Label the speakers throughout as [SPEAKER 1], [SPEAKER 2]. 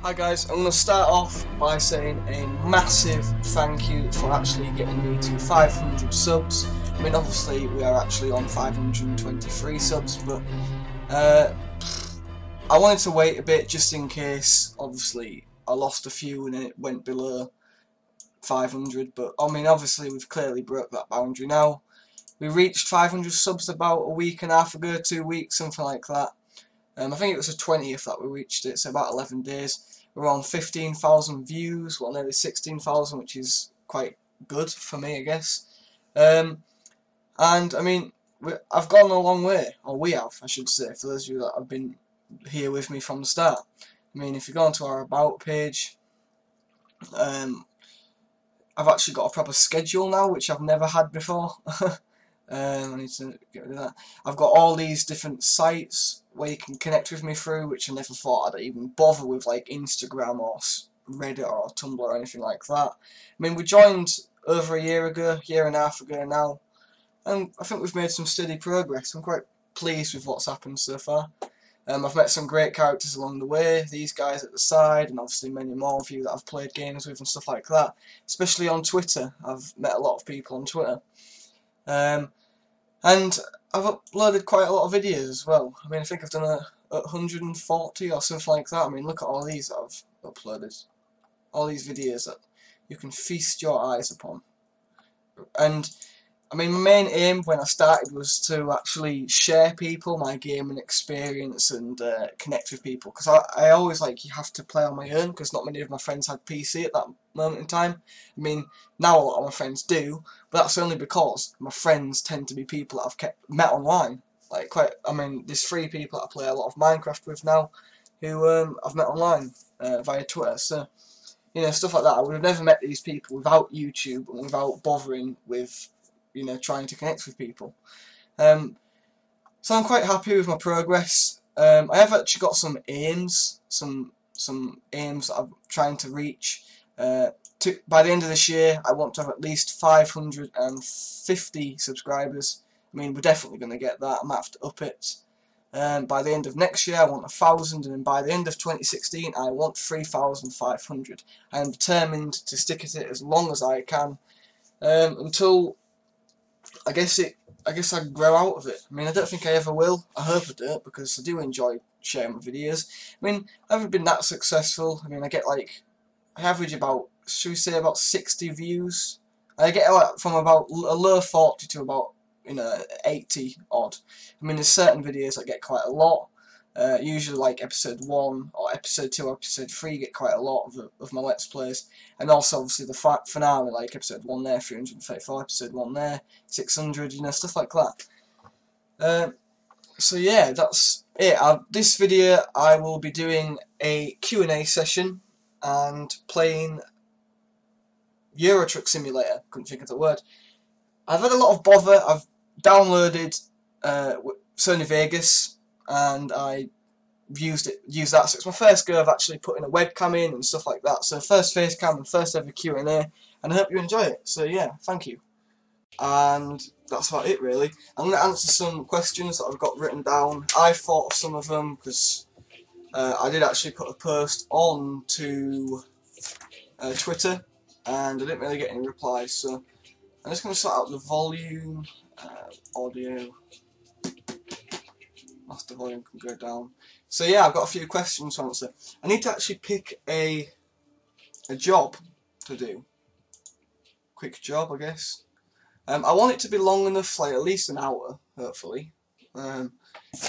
[SPEAKER 1] Hi guys, I'm going to start off by saying a massive thank you for actually getting me to 500 subs. I mean, obviously we are actually on 523 subs, but I wanted to wait a bit just in case. Obviously I lost a few and then it went below 500, but I mean obviously we've clearly broke that boundary now. We reached 500 subs about a week and a half ago, 2 weeks, something like that. I think it was the 20th that we reached it, so about 11 days. We're on 15,000 views, well nearly 16,000, which is quite good for me, I guess. And I mean, I've gone a long way, or we have, I should say, for those of you that have been here with me from the start. I mean, if you go onto our About page, I've actually got a proper schedule now, which I've never had before. I need to get rid of that. I've got all these different sites where you can connect with me through, which I never thought I'd even bother with, like Instagram or Reddit or Tumblr or anything like that. I mean, we joined over a year and a half ago now, and I think we've made some steady progress. I'm quite pleased with what's happened so far. I've met some great characters along the way, these guys at the side, and obviously many more of you that I've played games with and stuff like that. Especially on Twitter, I've met a lot of people on Twitter. And I've uploaded quite a lot of videos as well. I mean, I think I've done 140 or something like that. I mean, look at all these that I've uploaded. All these videos that you can feast your eyes upon. And I mean, my main aim when I started was to actually share people my gaming experience and connect with people, because I always you have to play on my own, because not many of my friends had PC at that moment in time. I mean, now a lot of my friends do, but that's only because my friends tend to be people that I've met online. I mean, there's 3 people that I play a lot of Minecraft with now, who I've met online via Twitter. So, you know, stuff like that. I would have never met these people without YouTube and without bothering with, you know, trying to connect with people. So I'm quite happy with my progress. I have actually got some aims, some aims that I'm trying to reach. By the end of this year, I want to have at least 550 subscribers. I mean, we're definitely going to get that. I might have to up it. By the end of next year, I want 1,000, and then by the end of 2016, I want 3,500. I am determined to stick at it as long as I can, until I guess I grow out of it. I mean, I don't think I ever will. I hope I don't, because I do enjoy sharing my videos. I mean, I haven't been that successful. I mean, I average about, should we say, about 60 views. I get from about a low 40 to about, you know, 80 odd. I mean, there's certain videos I get quite a lot. Usually like episode 1 or episode 2 or episode 3 get quite a lot of my Let's Plays. And also obviously the finale, like episode 1 there, 334, episode 1 there, 600, you know, stuff like that. So yeah, that's it. This video I will be doing a Q&A session and playing Eurotruck Simulator. Couldn't think of the word. I've had a lot of bother. I've downloaded Sony Vegas, and I used that. So it's my first go of actually putting a webcam in and stuff like that. So first face cam and first ever Q&A, and I hope you enjoy it. So yeah, thank you. And that's about it really. I'm going to answer some questions that I've got written down. I thought of some of them because I did actually put a post on to Twitter, and I didn't really get any replies. So I'm just going to sort out the volume, audio. Master volume can go down. So yeah, I've got a few questions to answer. I need to actually pick a job to do. Quick job, I guess. I want it to be long enough, like at least an hour, hopefully. I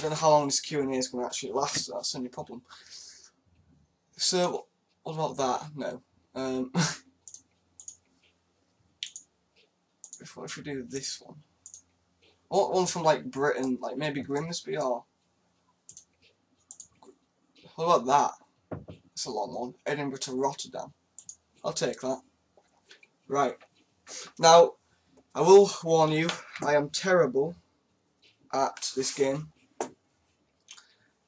[SPEAKER 1] don't know how long this Q&A is going to actually last. That's the only problem. So what about that? No. What if we do this one? I want one from like Britain, like maybe Grimsby, or what about that? That's a long one. Edinburgh to Rotterdam. I'll take that. Right. Now, I will warn you, I am terrible at this game.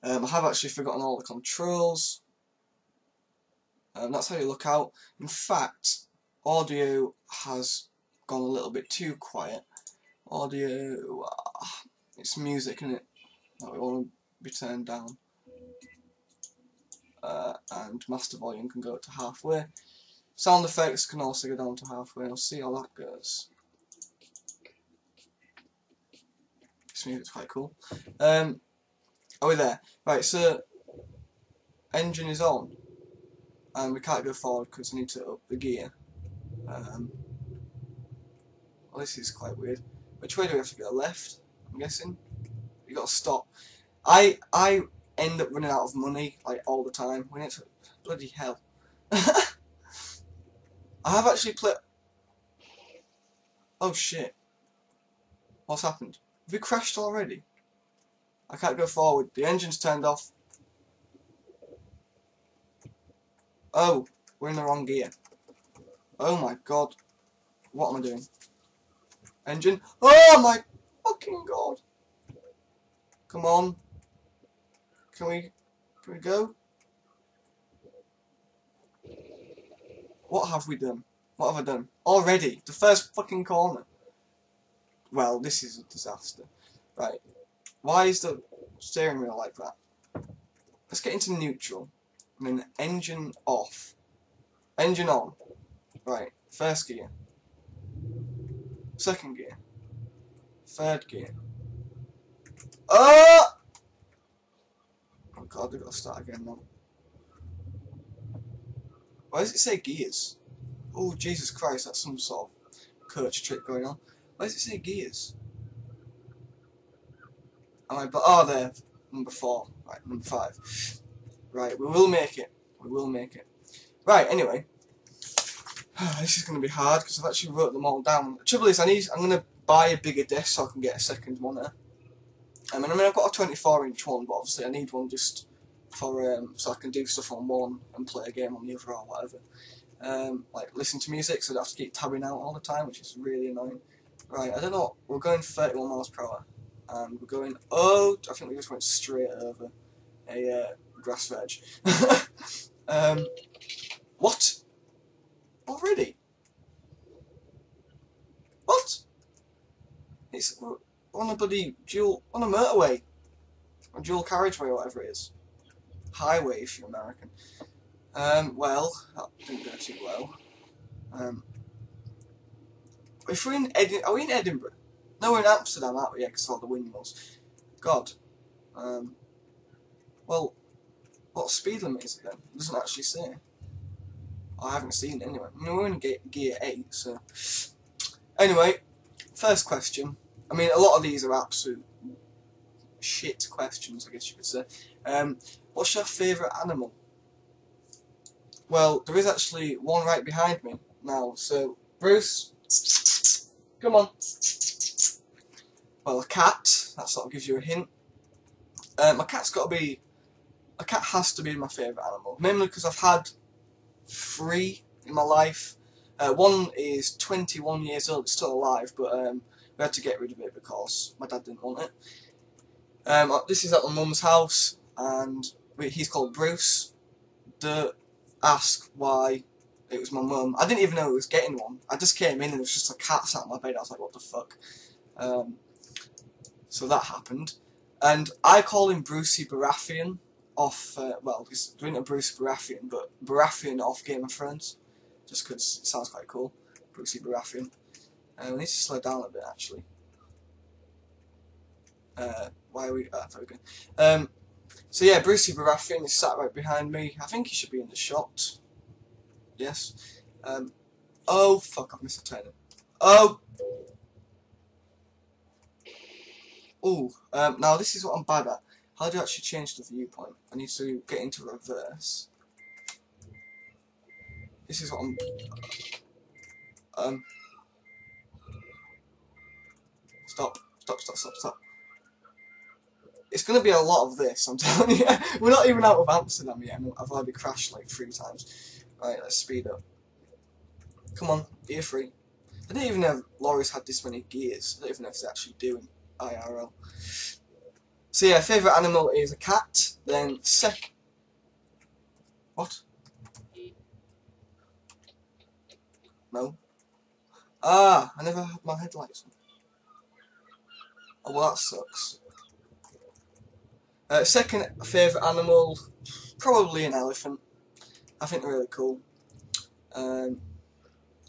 [SPEAKER 1] I have actually forgotten all the controls. That's how you look out. In fact, audio has gone a little bit too quiet. Audio, it's music, isn't it? That we want to be turned down. and master volume can go up to halfway. Sound effects can also go down to halfway. I'll see how that goes. This music's quite cool. Are we there? Right, so engine is on, and we can't go forward because I need to up the gear. Well, this is quite weird. Which way do we have to go? Left? I'm guessing. You got to stop. I end up running out of money like all the time. When it's bloody hell. I have actually played. Oh shit! What's happened? Have we crashed already? I can't go forward. The engine's turned off. Oh, we're in the wrong gear. Oh my god. What am I doing? Engine. Oh my fucking god. Come on. Can we go? What have we done? What have I done? Already? The first fucking corner. Well, this is a disaster. Right. Why is the steering wheel like that? Let's get into neutral. And then engine off. Engine on. Right. First gear. Second gear. Third gear. Oh god, we've got to start again now. Why does it say gears? Oh Jesus Christ, that's some sort of coach trick going on. Why does it say gears? Am I? Oh, there. Number 4. Right, number 5. Right, we will make it. We will make it. Right, anyway. This is going to be hard because I've actually wrote them all down. The trouble is, I'm going to buy a bigger desk so I can get a second monitor. I mean, I've got a 24-inch one, but obviously I need one just for so I can do stuff on one and play a game on the other or whatever. Like listen to music, so I have to keep tabbing out all the time, which is really annoying. Right, I don't know. We're going 31 miles per hour, and we're going. Oh, I think we just went straight over a grass veg. What? Already? What? It's on a bloody on a motorway, or dual carriageway, or whatever it is. Highway, if you're American. Well, that didn't go too well. If we're in are we in Edinburgh? No, we're in Amsterdam, aren't we? Yeah, because all the windmills. God. Well, what speed limit is it then? It doesn't actually say. I haven't seen it anyway. I mean, we're in gear 8, so. Anyway, first question. I mean, a lot of these are absolute shit questions, I guess you could say. What's your favourite animal? Well, there is actually one right behind me now, so Bruce, come on. Well, a cat, that sort of gives you a hint. A cat has to be my favourite animal, mainly because I've had 3 in my life. One is 21 years old, it's still alive, but we had to get rid of it because my dad didn't want it. This is at my mum's house, and he's called Bruce. Don't ask why it was my mum. I didn't even know it was getting one. I just came in and it was just a cat sat on my bed. I was like, what the fuck? So that happened. And I call him Brucey Baratheon off, well, he's into Bruce Baratheon, but Baratheon off Game of Thrones. Just because it sounds quite cool. Brucey Baratheon. We need to slow down a bit, actually. Why are we... there we go. So yeah, Brucey Baratheon is sat right behind me. I think he should be in the shot. Yes. Oh, fuck, I've missed a turn. Oh! Ooh, now this is what I'm bad at. How do I actually change the viewpoint? I need to get into reverse. This is what I'm... Stop. It's going to be a lot of this, I'm telling you. We're not even out of Amsterdam yet, and I've already crashed like 3 times. Right, let's speed up. Come on, gear 3. I didn't even know lorries had this many gears. I don't even know if they're actually doing IRL. So yeah, favourite animal is a cat, then What? No. Ah, I never had my headlights on. Oh, well that sucks. Second favourite animal, probably an elephant. I think they're really cool. And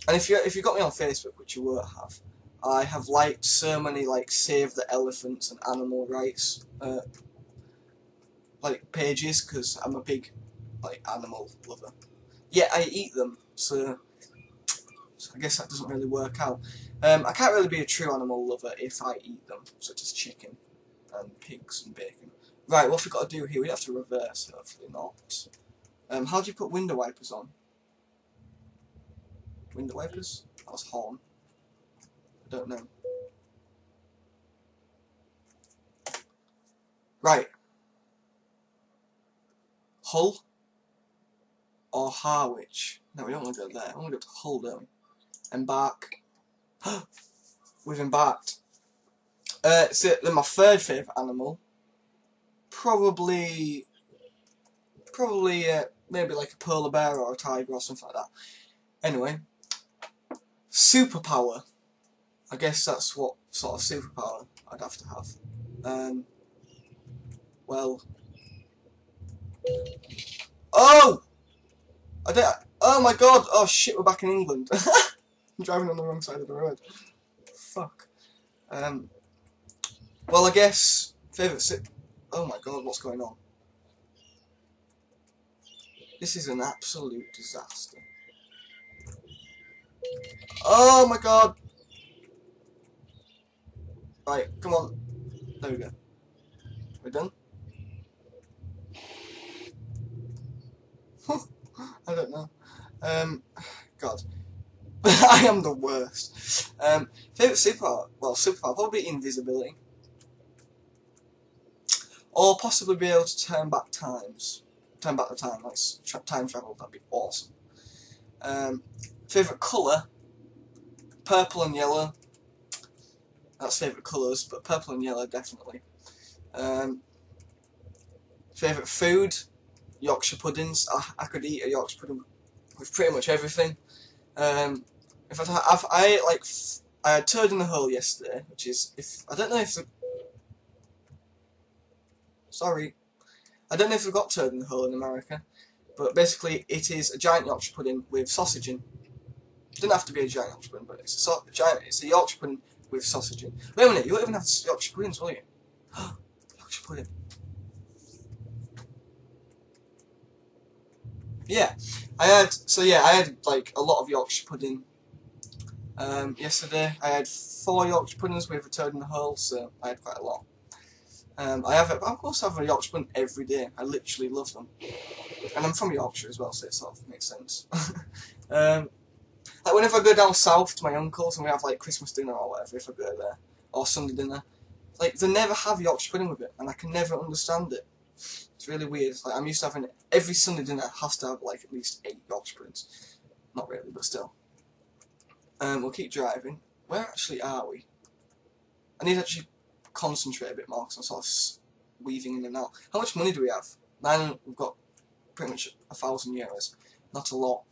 [SPEAKER 1] if you got me on Facebook, which you won't have, I have liked so many like Save the Elephants and animal rights like pages, because I'm a big like animal lover. Yeah, I eat them, so I guess that doesn't really work out. I can't really be a true animal lover if I eat them, such as chicken and pigs and bacon. Right, what have we got to do here? We have to reverse, hopefully not. How do you put window wipers on? Window wipers? That was horn. I don't know. Right. Hull or Harwich? No, we don't want to go there. I want to go to Hull, don't we? Embark. We've embarked. So then my third favourite animal, probably maybe like a polar bear or a tiger or something like that. Anyway, superpower. I guess that's what sort of superpower I'd have to have. Well, oh my god! Oh shit! We're back in England. I'm driving on the wrong side of the road. Fuck. Well, I guess favourite oh my god, what's going on? This is an absolute disaster. Oh my god! Right, come on. There we go. We're done? I don't know. God. I am the worst. Favourite superpower? Well, superpower, probably invisibility. Or possibly be able to turn back times. Turn back the time, like time travel, that'd be awesome. Favourite colour? Purple and yellow. That's favourite colours, but purple and yellow definitely. Favourite food? Yorkshire puddings. I could eat a Yorkshire pudding with pretty much everything. In fact, I had turd in the hole yesterday, which is I don't know if I don't know if they've got turd in the hole in America, but basically it is a giant Yorkshire pudding with sausage in. It doesn't have to be a giant Yorkshire pudding, but it's a Yorkshire pudding with sausage in. Wait a minute, you won't even have Yorkshire puddings, will you? Yorkshire pudding. Yeah, I had like a lot of Yorkshire pudding yesterday. I had 4 Yorkshire puddings with a turd in the hole, so I had quite a lot. I also have a Yorkshire pudding every day. I literally love them, and I'm from Yorkshire as well, so it sort of makes sense. Like whenever I go down south to my uncle's and we have like Christmas dinner or whatever, if I go there, or Sunday dinner, like they never have Yorkshire pudding with it, and I can never understand it. It's really weird. Like I'm used to having every Sunday dinner has to have like at least 8 Yorkshire puddings. Not really, but still. We'll keep driving. Where actually are we? I need to actually concentrate a bit more because I'm sort of weaving in and out. How much money do we have? We've got pretty much 1,000 euros. Not a lot.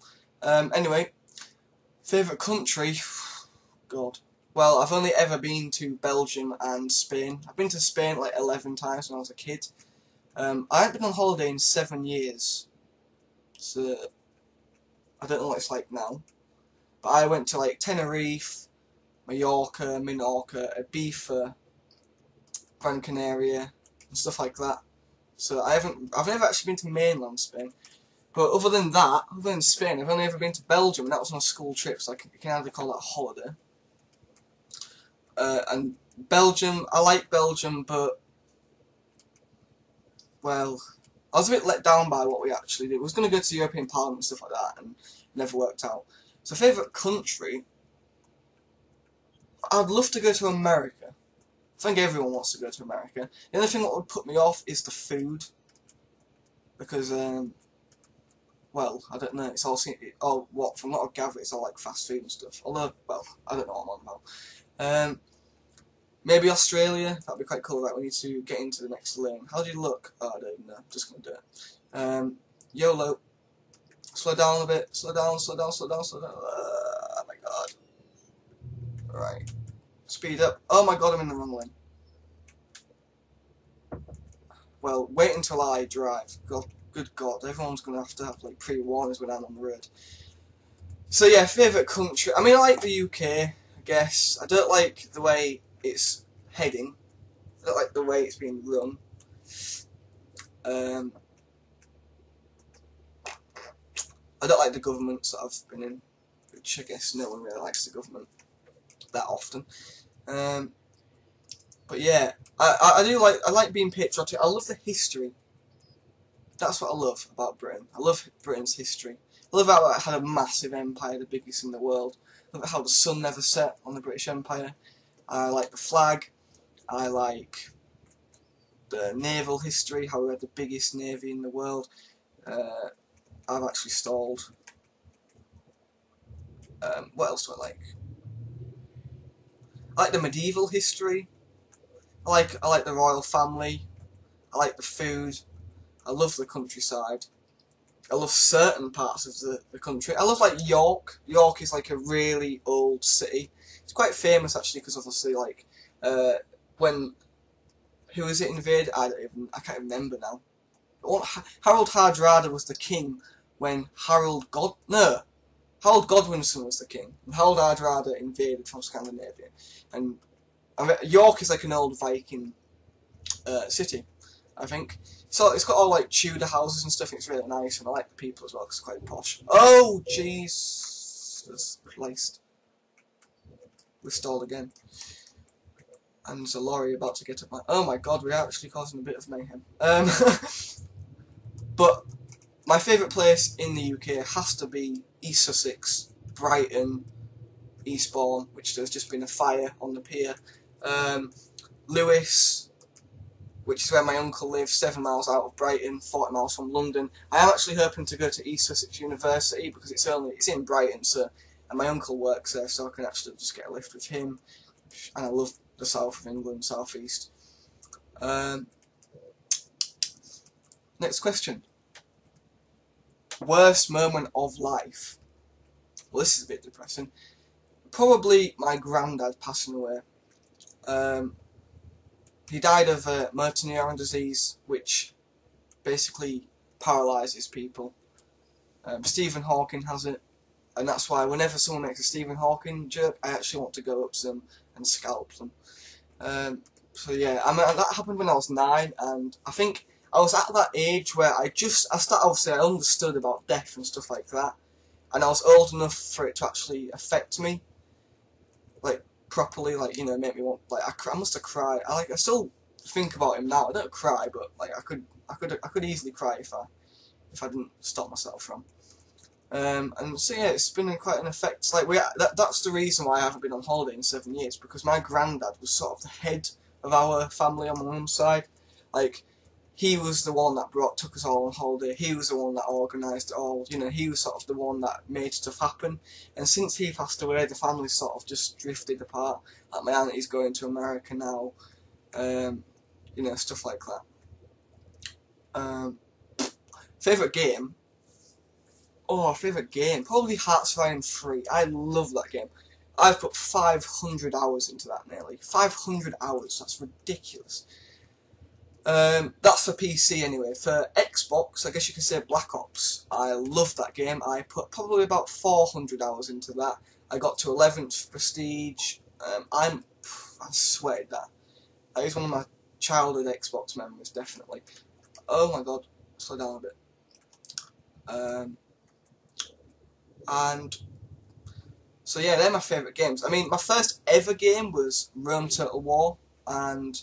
[SPEAKER 1] Anyway, favourite country? God. Well, I've only ever been to Belgium and Spain. I've been to Spain like 11 times when I was a kid. I haven't been on holiday in 7 years, so I don't know what it's like now. But I went to like Tenerife, Mallorca, Minorca, Ibiza, Gran Canaria, and stuff like that. So I've never actually been to mainland Spain. But other than that, other than Spain, I've only ever been to Belgium, and that was on a school trip, so you can hardly call that a holiday. And Belgium, I like Belgium, but well, I was a bit let down by what we actually did. We was going to go to the European Parliament and stuff like that, and it never worked out. So favourite country? I'd love to go to America. I think everyone wants to go to America. The only thing that would put me off is the food. Because, well, I don't know, it's all, from what I gather, it's all like fast food and stuff. Although, well, I don't know what I'm on about. Maybe Australia, that'd be quite cool. Right, we need to get into the next lane. How do you look? Oh, I don't even know. I'm just gonna do it. YOLO. Slow down a bit. Slow down, slow down, slow down, slow down. Oh my god. Right. Speed up. Oh my god, I'm in the wrong lane. Well, wait until I drive. God, good God, everyone's going to have like pre-warnings when I'm on the road. So yeah, favourite country. I mean, I like the UK, I guess. I don't like the way it's heading. I don't like the way it's being run. I don't like the governments that I've been in, which I guess no one really likes the government that often. But yeah, I like being patriotic. I love the history. That's what I love about Britain. I love Britain's history. I love how it had a massive empire, the biggest in the world. I love how the sun never set on the British Empire. I like the flag. I like the naval history, how we had the biggest navy in the world. I've actually stalled. What else do I like? I like the medieval history. I like the royal family. I like the food. I love the countryside. I love certain parts of the country. I love like York. York is like a really old city. It's quite famous actually because obviously like when who was it invaded? I can't remember now. Harold Hardrada was the king when Harold Godwinson was the king. And Harold Hardrada invaded from Scandinavia, and York is like an old Viking city, I think. So it's got all like Tudor houses and stuff. And it's really nice, and I like the people as well because it's quite posh. Oh Jesus Christ! We've stalled again, and there's a lorry about to get up my. Oh my God, we are actually causing a bit of mayhem. But my favourite place in the UK has to be East Sussex, Brighton, Eastbourne, which there's just been a fire on the pier. Lewis, which is where my uncle lives, 7 miles out of Brighton, 40 miles from London. I am actually hoping to go to East Sussex University because it's in Brighton, and my uncle works there, so I can actually just get a lift with him. And I love the south of England, south east. Next question. Worst moment of life? Well, this is a bit depressing. Probably my granddad passing away. He died of motor neuron disease, which basically paralyses people. Stephen Hawking has it, and that's why whenever someone makes a Stephen Hawking joke, I actually want to go up to them and scalp them. So yeah, I mean, that happened when I was 9, and I think I was at that age where I understood about death and stuff like that, and I was old enough for it to actually affect me, like properly, like, you know, make me want, like, I must have cried. I still think about him now. I don't cry, but like I could easily cry if I didn't stop myself from. And so yeah, it's been quite an effect. Like that's the reason why I haven't been on holiday in 7 years, because my granddad was sort of the head of our family on my mum's side. Like, he was the one that took us all on holiday. He was the one that organised it all. You know, he was sort of the one that made stuff happen. And since he passed away, the family sort of just drifted apart. Like, my auntie's going to America now. You know, stuff like that. Favourite game? Oh, favourite game? Probably Hearts of Iron 3. I love that game. I've put 500 hours into that nearly. 500 hours, that's ridiculous. That's for PC anyway. For Xbox, I guess you could say Black Ops. I love that game. I put probably about 400 hours into that. I got to 11th Prestige. I sweated that. That is one of my childhood Xbox memories, definitely. Oh my God, slow down a bit. And so yeah, they're my favourite games. I mean, my first ever game was Rome Total War, and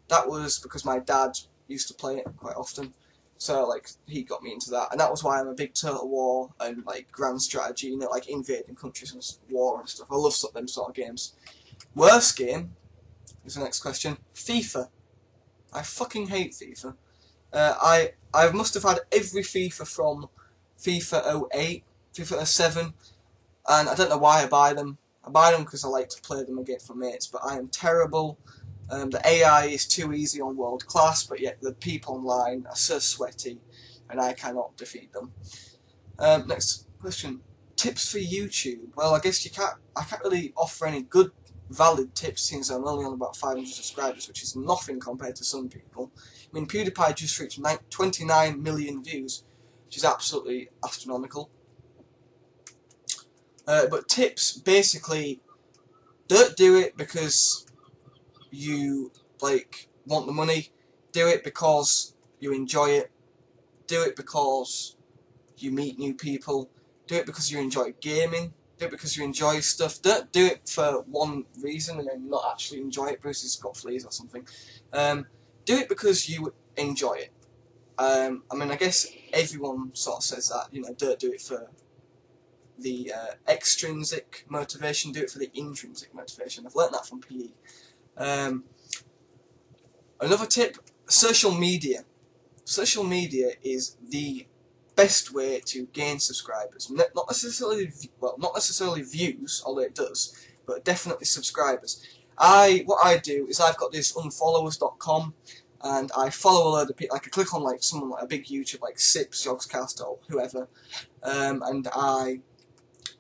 [SPEAKER 1] that was because my dad used to play it quite often. So like, he got me into that, and that was why I'm a big Total War and like grand strategy, you know, like invading countries and war and stuff. I love them sort of games. Worst game is the next question. FIFA. I fucking hate FIFA. I must have had every FIFA from FIFA 08, FIFA 07, and I don't know why I buy them. I buy them because I like to play them against my mates, but I am terrible. The AI is too easy on World Class, but yet the people online are so sweaty, and I cannot defeat them. Next question. Tips for YouTube. Well, I guess I can't really offer any good valid tips since I'm only on about 500 subscribers, which is nothing compared to some people. I mean, PewDiePie just reached 29 million views, which is absolutely astronomical. But tips, basically, don't do it because you want the money. Do it because you enjoy it. Do it because you meet new people. Do it because you enjoy gaming. Do it because you enjoy stuff. Don't do it for one reason and then not actually enjoy it. Bruce has got fleas or something. Do it because you enjoy it. I mean, I guess everyone sort of says that, you know, don't do it for the extrinsic motivation, do it for the intrinsic motivation. I've learnt that from PE. Another tip, social media. Social media is the best way to gain subscribers. Not necessarily views, although it does, but definitely subscribers. What I do is I've got this unfollowers.com, and I follow a load of people. I could click on like someone like a big YouTuber like Sips, Yogscast, or whoever, and I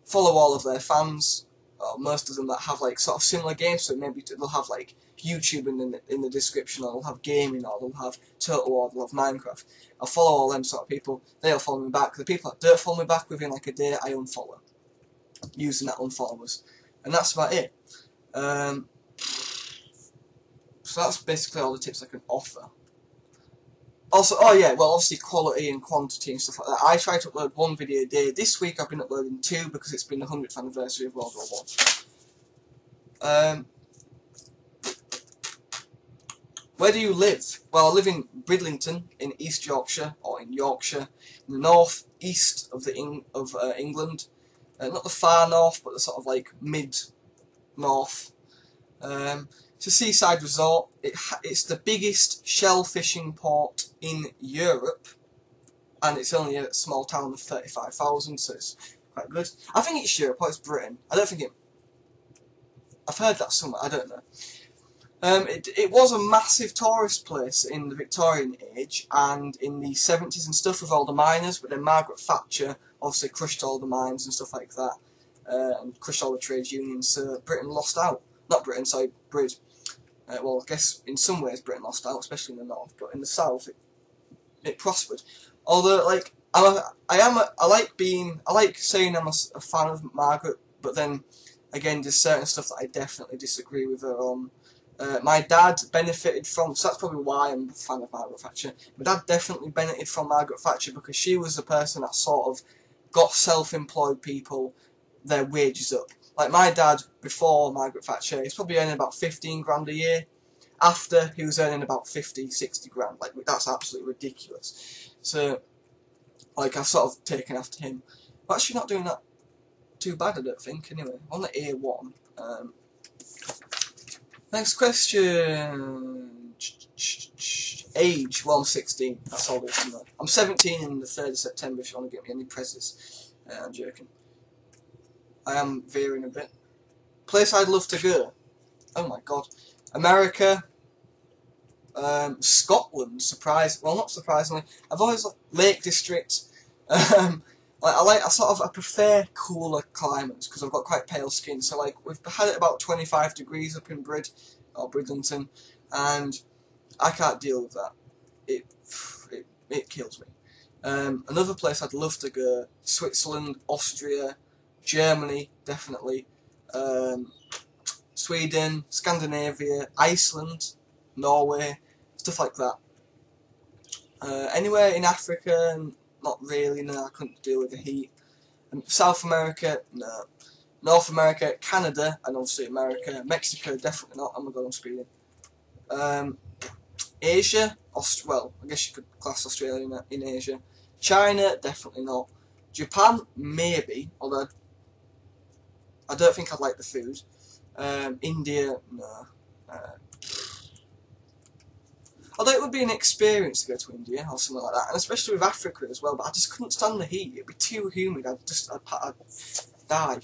[SPEAKER 1] follow all of their fans, or most of them that have like sort of similar games. So maybe they'll have like YouTube in the description, or they'll have gaming, or they'll have Total War, they'll have Minecraft. I'll follow all them sort of people. They'll follow me back. The people that don't follow me back within like a day, I unfollow, using that unfollowers, and that's about it. So that's basically all the tips I can offer. Also, oh yeah, well obviously quality and quantity and stuff like that. I try to upload 1 video a day. This week I've been uploading 2 because it's been the 100th anniversary of World War I. Where do you live? Well, I live in Bridlington in East Yorkshire, or in Yorkshire, in the north east of England. Not the far north, but the sort of like mid-north. It's a seaside resort. It's the biggest shell fishing port in Europe, and it's only a small town of 35,000, so it's quite good. I think it's Europe, or it's Britain. I don't think it... I've heard that somewhere, I don't know. It was a massive tourist place in the Victorian age and in the 70s and stuff with all the miners, but then Margaret Thatcher obviously crushed all the mines and stuff like that, and crushed all the trade unions, so Britain lost out. Not Britain, sorry, Brit. Well, I guess in some ways Britain lost out, especially in the north, but in the south it prospered. Although, like, I like saying I'm a fan of Margaret, but then again, there's certain stuff that I definitely disagree with her on. My dad benefited from, so that's probably why I'm a fan of Margaret Thatcher. My dad definitely benefited from Margaret Thatcher because she was the person that sort of got self-employed people their wages up. Like my dad, before Margaret Thatcher, he's probably earning about 15 grand a year. After, he was earning about 50, 60 grand. Like, that's absolutely ridiculous. So, like, I've sort of taken after him. But actually not doing that too bad, I don't think, anyway. On the A1. Next question. Age. Well, I'm 16. That's all there is to know. I'm 17 in the 3rd of September if you want to get me any presents. I'm joking. I am veering a bit. Place I'd love to go. Oh my god. America. Scotland. Well, not surprisingly. I've always liked Lake District. I prefer cooler climates because I've got quite pale skin. So like we've had it about 25 degrees up in Bridlington, and I can't deal with that. It kills me. Another place I'd love to go: Switzerland, Austria, Germany, definitely. Sweden, Scandinavia, Iceland, Norway, stuff like that. Anywhere in Africa. Not really, no, I couldn't deal with the heat. South America, no. North America, Canada, and obviously America. Mexico, definitely not. Oh my god, I'm speeding. Asia, well, I guess you could class Australia in Asia. China, definitely not. Japan, maybe, although I don't think I'd like the food. India, no. Although it would be an experience to go to India or something like that, and especially with Africa as well, but I just couldn't stand the heat. It'd be too humid, I'd die.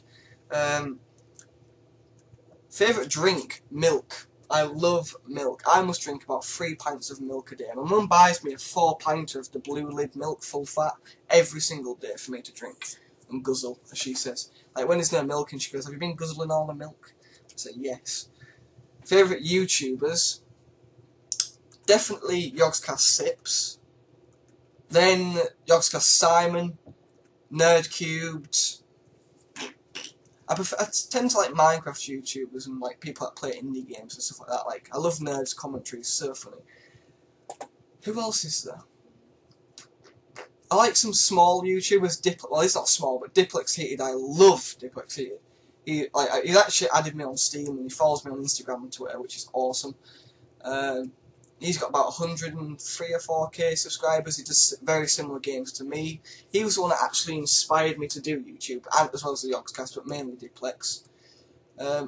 [SPEAKER 1] Favourite drink? Milk. I love milk. I must drink about 3 pints of milk a day. My mum buys me a 4-pinter of the blue lid milk, full fat, every single day for me to drink and guzzle, as she says. Like when there's no milk and she goes, have you been guzzling all the milk? So yes. Favourite YouTubers? Definitely Yogscast Sips. Then Yogscast Simon, Nerdcubed. I tend to like Minecraft YouTubers and like people that play indie games and stuff like that. Like I love Nerd's commentary, it's so funny. Who else is there? I like some small YouTubers. Well, he's not small, but Diplex Heated. I love Diplex Heated. He actually added me on Steam and he follows me on Instagram and Twitter, which is awesome. He's got about 103 or 4k subscribers. He does very similar games to me. He was the one that actually inspired me to do YouTube, as well as the Yogscast, but mainly Diplex.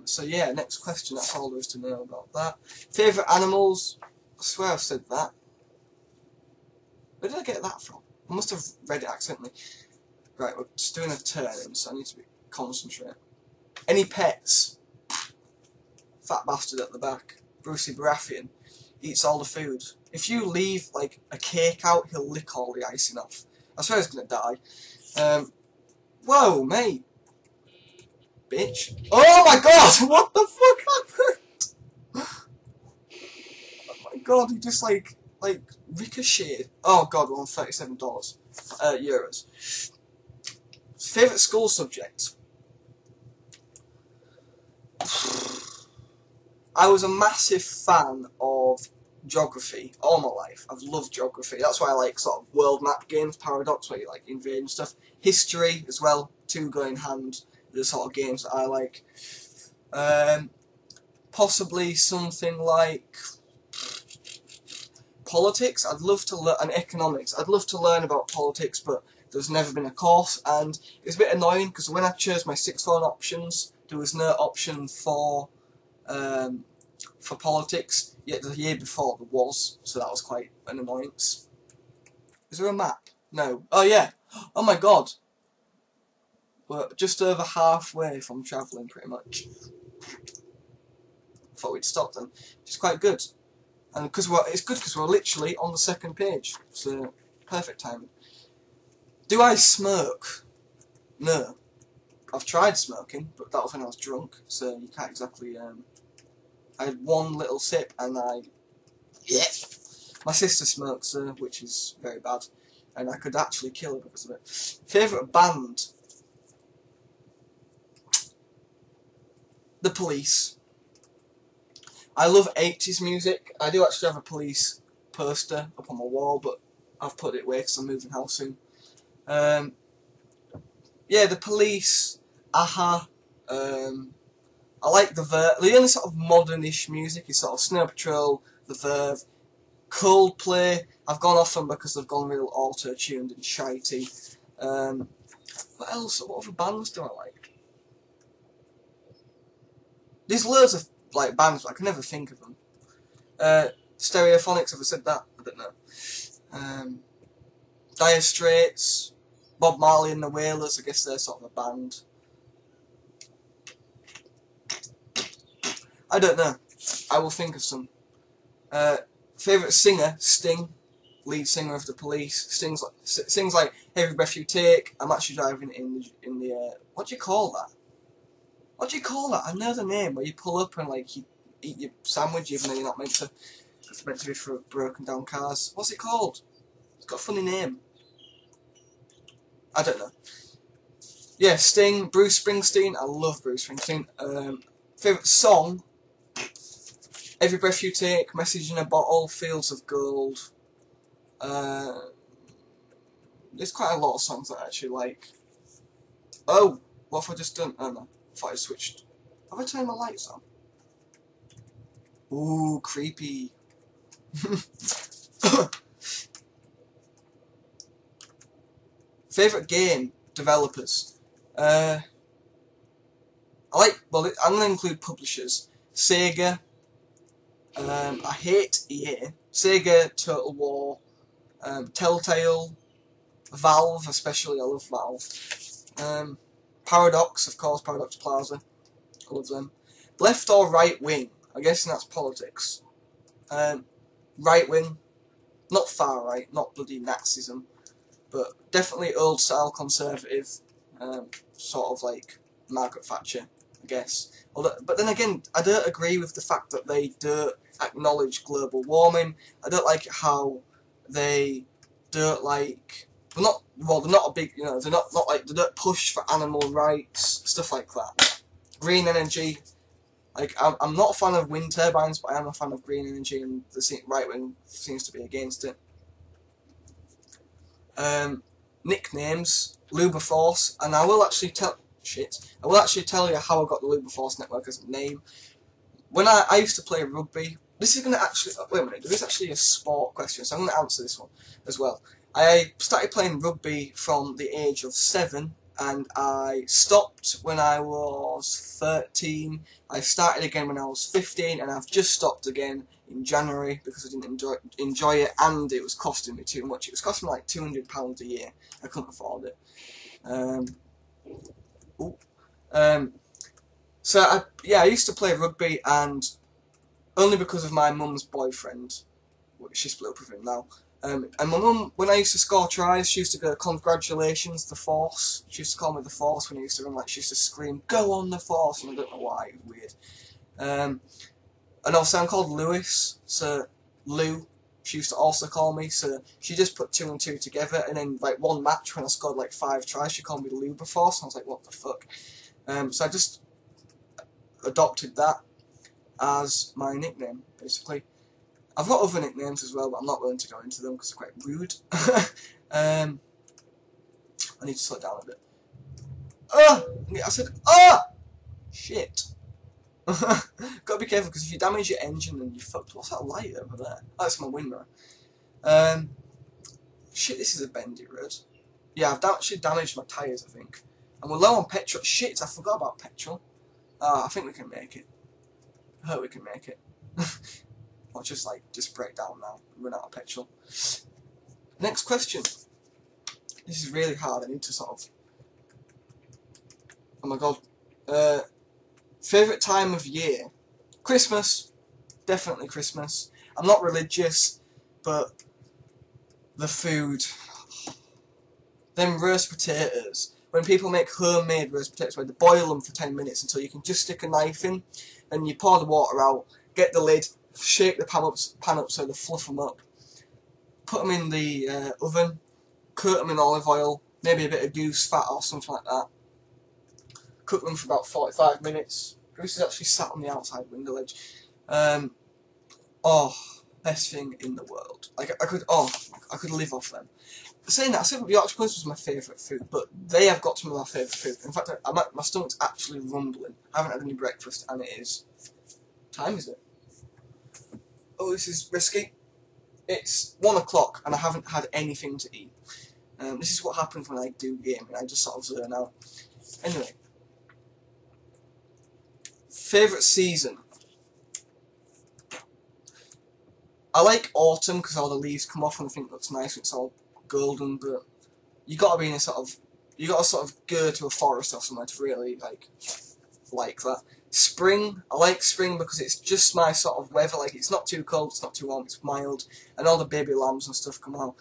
[SPEAKER 1] So yeah, next question, that's all there is to know about that. Favourite animals? I swear I've said that. Where did I get that from? I must have read it accidentally. Right, we're just doing a turn, so I need to concentrate. Any pets? Fat bastard at the back. Brucey Baratheon. Eats all the food. If you leave like a cake out, he'll lick all the icing off. I swear he's gonna die. Whoa, mate. Bitch. Oh my god! What the fuck happened? Oh my god, he just like ricocheted. Oh god, we're on $37. Euros. Favourite school subject? I was a massive fan of geography all my life. I've loved geography. That's why I like sort of world map games, Paradox, where you like invade and stuff. History as well, two go in hand. The sort of games that I like. Possibly something like politics. I'd love to learn, and economics. I'd love to learn about politics, but there's never been a course, and it's a bit annoying because when I chose my sixth form options, there was no option for politics, yet the year before there was, so that was quite an annoyance. Is there a map? No. Oh yeah. Oh my god. We're just over halfway from travelling, pretty much. Thought we'd stop then. It's quite good, and it's good because we're literally on the second page, so perfect timing. Do I smoke? No. I've tried smoking, but that was when I was drunk, so you can't exactly. I had one little sip and yeah. My sister smokes, which is very bad, and I could actually kill her because of it. Favourite band? The Police. I love 80s music. I do actually have a Police poster up on my wall, but I've put it away because I'm moving house soon. Yeah, The Police, Aha. I like the only sort of modernish music is sort of Snow Patrol, The Verve, Coldplay. I've gone off them because they've gone real auto-tuned and shitey. What else? What other bands do I like? There's loads of like bands, but I can never think of them. Stereophonics, have I said that? I don't know. Dire Straits, Bob Marley and the Wailers, I guess they're sort of a band. I don't know. I will think of some. Favourite singer? Sting, lead singer of the Police. Sings like Every Breath You Take. I'm actually driving in the what do you call that? What do you call that? I know the name where you pull up and like you eat your sandwich even though you're not meant to. It's meant to be for broken down cars. What's it called? It's got a funny name. I don't know. Yeah, Sting, Bruce Springsteen. I love Bruce Springsteen. Favourite song? Every Breath You Take, Message in a Bottle, Fields of Gold. There's quite a lot of songs that I actually like. Oh, what have I just done? Oh no, I thought I switched. Have I turned my lights on? Ooh, creepy. Favourite game? Developers. I'm going to include publishers. Sega. I hate EA. Sega, Total War, Telltale, Valve especially, I love Valve. Paradox, of course, Paradox Plaza, I love them. Left or right wing? I guess that's politics. Right wing, not far right, not bloody Nazism, but definitely old style conservative, sort of like Margaret Thatcher I guess. Although, but then again, I don't agree with the fact that they don't acknowledge global warming. I don't like how they don't like. They're not, well, they're not a big, you know, they're not like, they don't push for animal rights, stuff like that. Green energy, like, I'm not a fan of wind turbines, but I am a fan of green energy, and the right wing seems to be against it. Nicknames, Louberforce, and I will actually tell you how I got the Louberforce Network as a name. When I used to play rugby, this is going to actually, wait a minute, there is actually a sport question, so I'm going to answer this one as well. I started playing rugby from the age of 7, and I stopped when I was 13. I started again when I was 15, and I've just stopped again in January because I didn't enjoy it, and it was costing me too much. It was costing me like £200 a year. I couldn't afford it. So I used to play rugby, and only because of my mum's boyfriend, she split up with him now. And my mum, when I used to score tries, she used to go, "Congratulations, the Force." She used to call me the Force when I used to run. Like, she used to scream, "Go on, the Force!" And I don't know why. It was weird. And also, I'm called Lewis, so Lou. She used to also call me, so she just put 2 and 2 together. And then, like, one match when I scored like 5 tries, she called me Louberforce. And I was like, what the fuck? So I just adopted that as my nickname, basically. I've got other nicknames as well, but I'm not willing to go into them because they're quite rude. I need to slow down a bit. I said, shit. Gotta be careful, because if you damage your engine, then you're fucked. What's that light over there? Oh, it's my window. Shit, this is a bendy road. Yeah, I've actually damaged my tyres, I think. And we're low on petrol. Shit, I forgot about petrol. I think we can make it. I hope we can make it. Or just break down now and run out of petrol. Next question. This is really hard. I need to sort of... Oh my god. Favourite time of year? Christmas. Definitely Christmas. I'm not religious, but the food. Them roast potatoes. When people make homemade roast potatoes, where they boil them for 10 minutes until you can just stick a knife in, and you pour the water out, get the lid, shake the pan up so they fluff them up, put them in the oven, coat them in olive oil, maybe a bit of goose fat or something like that, cook them for about 45 minutes. Goose is actually sat on the outside window ledge. Best thing in the world. Like, I could live off them. Saying that, I said Yorkshire puddings was my favourite food, but they have got some of my favourite food. In fact, my stomach's actually rumbling. I haven't had any breakfast, and it is... What time is it? Oh, this is risky. It's 1 o'clock, and I haven't had anything to eat. This is what happens when I do gaming. I just sort of zone out. Anyway. Favourite season? I like autumn because all the leaves come off and I think it looks nice when it's all golden, but you gotta be in a sort of... You gotta sort of go to a forest or somewhere to really like that. Spring, I like spring because it's just my sort of weather. Like, it's not too cold, it's not too warm, it's mild, and all the baby lambs and stuff come out.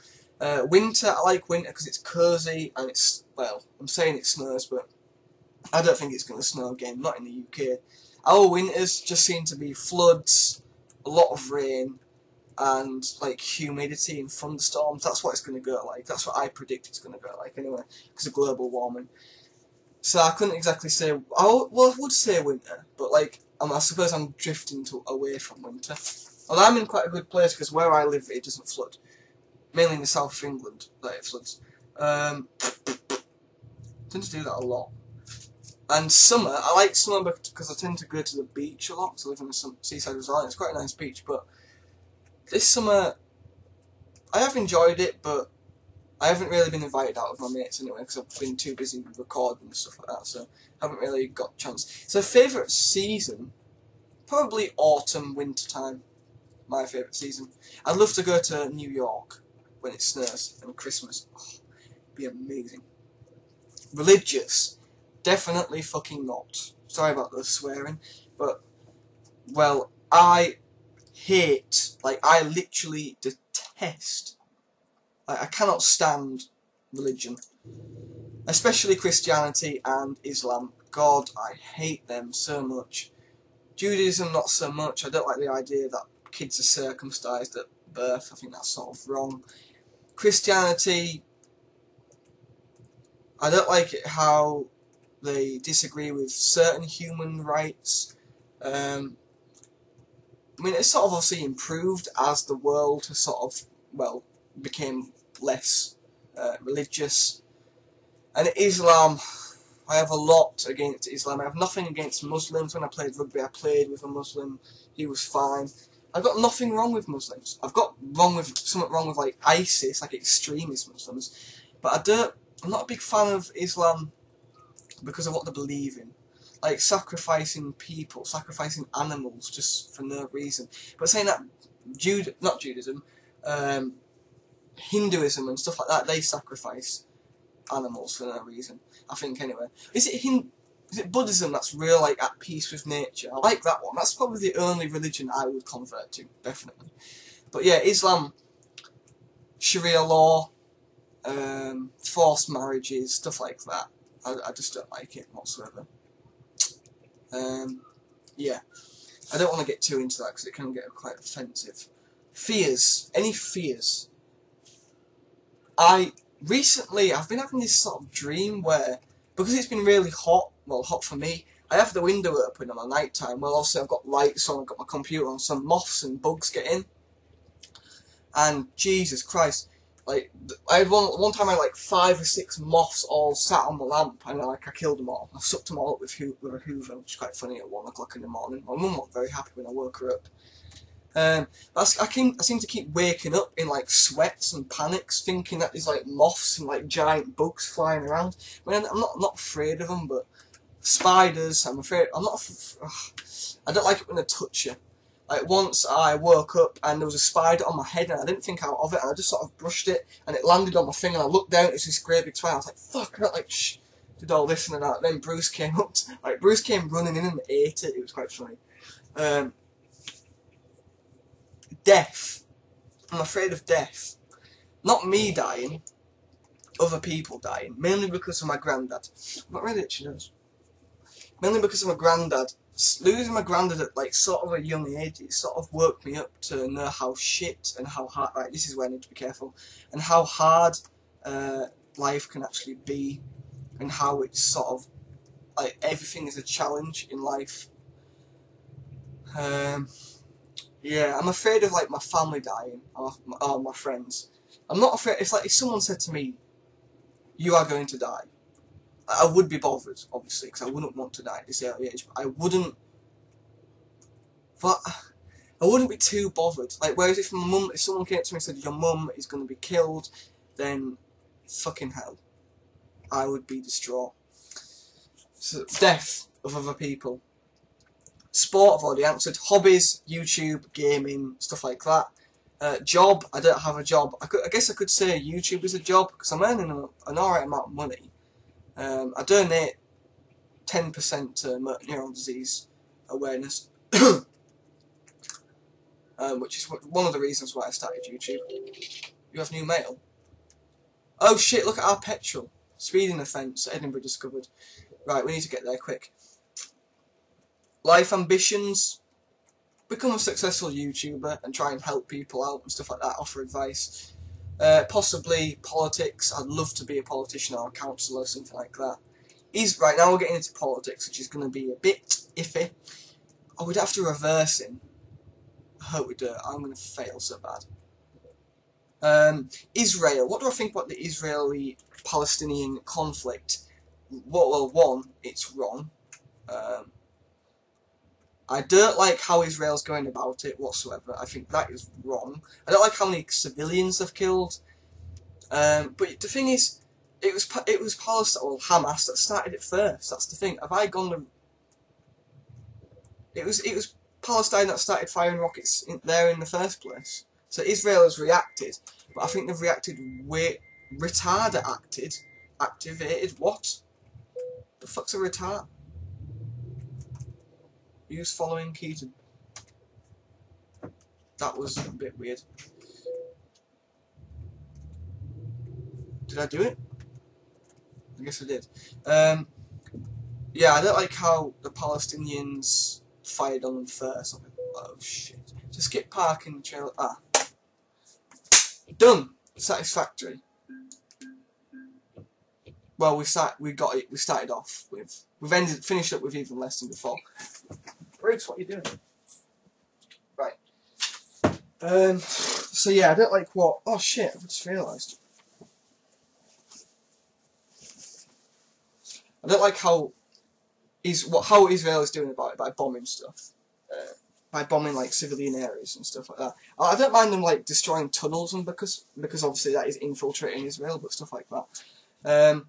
[SPEAKER 1] Winter, I like winter because it's cosy and it's, well, I'm saying it snows, but I don't think it's going to snow again, not in the UK. Our winters just seem to be floods, a lot of rain, and like humidity and thunderstorms. That's what it's going to go like. That's what I predict it's going to go like anyway, because of global warming. So I couldn't exactly say. I would say winter, but like I suppose I'm drifting away from winter. Well, I'm in quite a good place because where I live it doesn't flood. Mainly in the south of England that it floods. I tend to do that a lot. And summer, I like summer because I tend to go to the beach a lot. So I live in the seaside resort. It's quite a nice beach, but this summer I have enjoyed it, but I haven't really been invited out with my mates anyway because I've been too busy with recording and stuff like that, so I haven't really got a chance. So favourite season? Probably autumn, winter time. My favourite season. I'd love to go to New York when it snows and Christmas. Oh, it'd be amazing. Religious? Definitely fucking not. Sorry about the swearing, but, well, I hate, I literally detest, I cannot stand religion, especially Christianity and Islam. God, I hate them so much. Judaism, not so much. I don't like the idea that kids are circumcised at birth. I think that's sort of wrong. Christianity, I don't like it how they disagree with certain human rights. I mean, it's sort of obviously improved as the world has sort of, well, became less religious. And Islam, I have a lot against Islam. I have nothing against Muslims. When I played rugby, I played with a Muslim. He was fine. I've got nothing wrong with Muslims. I've got something wrong with like ISIS, like extremist Muslims. But I'm not a big fan of Islam because of what they believe in. Like sacrificing people, sacrificing animals just for no reason. But saying that not Judaism, Hinduism and stuff like that, they sacrifice animals for no reason. I think anyway. Is it Buddhism that's real like at peace with nature? I like that one. That's probably the only religion I would convert to, definitely. But yeah, Islam, Sharia law, forced marriages, stuff like that. I just don't like it whatsoever. Yeah, I don't want to get too into that because it can get quite offensive. Fears. Any fears? Recently, I've been having this sort of dream where, because it's been really hot, well, hot for me, I have the window open at my night time. Well, obviously I've got lights on, I've got my computer on, some moths and bugs get in. And Jesus Christ, like, I had one time I had like 5 or 6 moths all sat on the lamp, and I killed them all. I sucked them all up with a hoover, which is quite funny at 1 o'clock in the morning. My mum wasn't very happy when I woke her up. I seem to keep waking up in like sweats and panics, thinking that there's like moths and like giant bugs flying around. I mean, I'm not afraid of them, but spiders, I'm afraid. I don't like it when they touch you. Like once I woke up and there was a spider on my head and I didn't think out of it and I just sort of brushed it and it landed on my finger and I looked down, it's this great big spider. I was like, fuck, I like shh, did all this and that. Then Bruce came up, Bruce came running in and ate it. It was quite funny. Death. I'm afraid of death. Not me dying, other people dying. Mainly because of my granddad. I'm not really itchy nose. Mainly because of my granddad. Losing my granddad at like sort of a young age, it sort of woke me up to know how shit and how hard, right, this is where I need to be careful, and how hard life can actually be, and how it's sort of, like, everything is a challenge in life. Yeah, I'm afraid of like my family dying, or my friends. I'm not afraid. It's like if someone said to me, "You are going to die," I would be bothered, obviously, because I wouldn't want to die at this early age. But I wouldn't be too bothered. Like, whereas if someone came to me and said, "Your mum is going to be killed," then fucking hell, I would be distraught. So, death of other people. Sport, I've already answered. Hobbies, YouTube, gaming, stuff like that. Job, I don't have a job. I guess I could say YouTube is a job because I'm earning an alright amount of money. I donate 10% to motor neuron disease awareness, which is one of the reasons why I started YouTube. You have new mail. Oh shit, look at our petrol. Speeding offence, Edinburgh discovered. Right, we need to get there quick. Life ambitions, become a successful YouTuber and try and help people out and stuff like that, offer advice. Possibly politics, I'd love to be a politician or a councillor or something like that. Right now we're getting into politics, which is going to be a bit iffy. I would have to reverse him. I hope we do. I'm going to fail so bad. Israel, what do I think about the Israeli-Palestinian conflict? Well, one, it's wrong. I don't like how Israel's going about it whatsoever. I think that is wrong. I don't like how many civilians they've killed. But the thing is, it was Palestine, or Hamas, that started it first. That's the thing. Have I gone to... It was Palestine that started firing rockets there in the first place. So Israel has reacted, but I think they've reacted activated what? The fuck's a retard? Use following key to... That was a bit weird. Did I do it? I guess I did. yeah, I don't like how the Palestinians fired on them first. I'm like, oh shit. Just get parking the trailer. Ah. Done. Satisfactory. Well, we started off with. Finished up with even less than before. Briggs, what are you doing? Right. So yeah, I don't like what. Oh shit! I just realised. I don't like how Israel is doing about it by bombing stuff, by bombing like civilian areas and stuff like that. I don't mind them like destroying tunnels and because obviously that is infiltrating Israel, but stuff like that.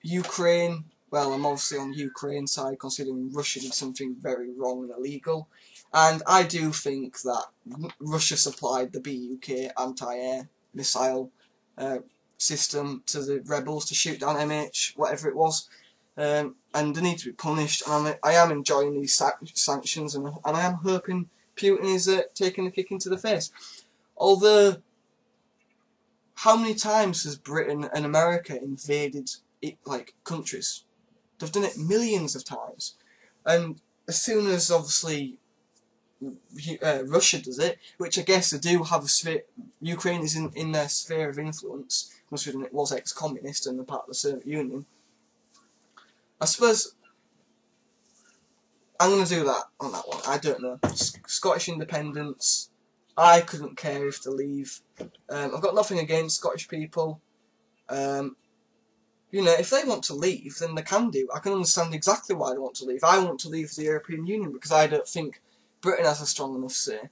[SPEAKER 1] Ukraine. Well, I'm obviously on the Ukraine side, considering Russia did something very wrong and illegal, and I do think that Russia supplied the BUK anti-air missile system to the rebels to shoot down MH, whatever it was. And they need to be punished. And I am enjoying these sanctions, and I am hoping Putin is taking a kick into the face. Although, how many times has Britain and America invaded countries? They've done it millions of times, and as soon as obviously Russia does it, which I guess they do have a sphere, Ukraine is in their sphere of influence, considering it was ex-communist and a part of the Soviet Union. I suppose I'm going to do that on that one. I don't know. Scottish independence. I couldn't care if they leave. I've got nothing against Scottish people. You know, if they want to leave, then they can do. I can understand exactly why they want to leave. I want to leave the European Union because I don't think Britain has a strong enough say.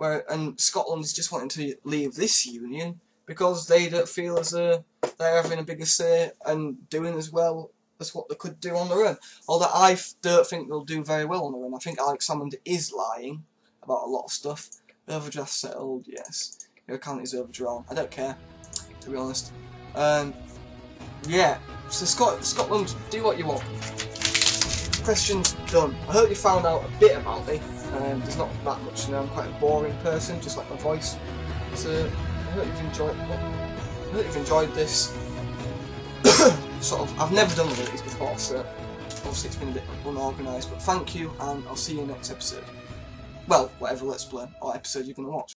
[SPEAKER 1] And Scotland is just wanting to leave this union because they don't feel as though they're having a bigger say and doing as well as what they could do on their own. Although I don't think they'll do very well on their own. I think Alex Salmond is lying about a lot of stuff. Overdraft settled, yes. Your account is overdrawn. I don't care, to be honest. Yeah, so Scotland, do what you want. Questions done. I hope you found out a bit about me. There's not that much to know. I'm quite a boring person, just like my voice. So I hope you've enjoyed this. Sort of, I've never done one of these before, so obviously it's been a bit unorganised. But thank you, and I'll see you next episode. Well, whatever Let's Play or episode you're going to watch.